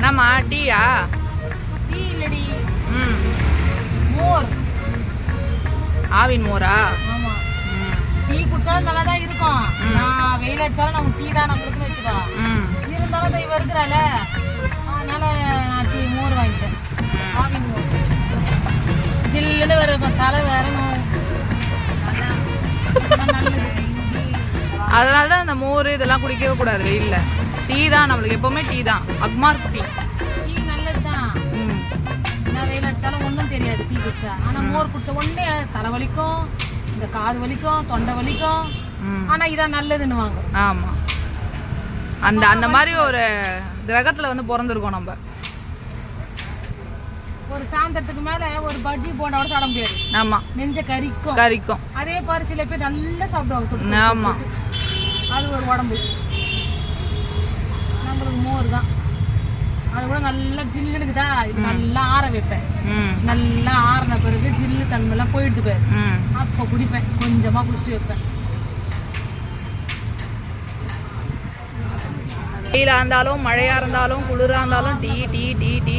என்னம்மா டீயா? டீ இல்லடி, ம், மோர். ஆவின் மோரா? ஆமா, டீ குடிச்சாலும் நல்லா தான் இருக்கும். நான் வெயில் அடிச்சாலும் நம்ம டீ தான் நம்மளுக்குன்னு வச்சுக்கோ. இருந்தாலும் இவ இருக்கிறால, அதனால நான் டீ மோர் வாங்கிட்டேன். ஆவின் மோர் ஜில்லுன்னு இருக்கும், தலை வேறணும். அதனால தான் இந்த மோர் இதெல்லாம் குடிக்கவே கூடாது வெயில்ல. டீ தான் நம்மளுக்கு எப்பவுமே டீ தான். அக்மார்க் டீ. டீ நல்லது தான். நான் வெயில் அடிச்சாலும் ஒன்றும் தெரியாது டீ குடிச்சா. ஆனால் மோர் குடிச்ச உடனே தலை வலிக்கும், இந்த காது வலிக்கும், தொண்டை வலிக்கும். ஆனால் இதான் நல்லதுன்னு வாங்க. ஆமாம், அந்த அந்த மாதிரி ஒரு கிரகத்தில் வந்து பிறந்திருக்கோம் நம்ம. ஒரு சாயந்தரத்துக்கு மேல ஒரு பஜ்ஜி போண்டாவோட சாப்பிட முடியாது. ஆமா, நெஞ்ச கரிக்கும் கரிக்கும். அதே மாதிரி சில பேர் நல்லா சாப்பிடுவாங்க. ஆமா, அது ஒரு உடம்பு. நம்மளுக்கு மோர் தான். அது கூட நல்லா ஜில்லுனுக்குதா, இது நல்லா ஆற வைப்பேன். நல்லா ஆறின பிறகு ஜில்லு தன்மைலாம் போயிட்டு போய் அப்போ குடிப்பேன், கொஞ்சமா குடிச்சிட்டு வைப்பேன். வெயிலா இருந்தாலும் மழையா இருந்தாலும் குளிரா இருந்தாலும் டீ டீ டீ டீ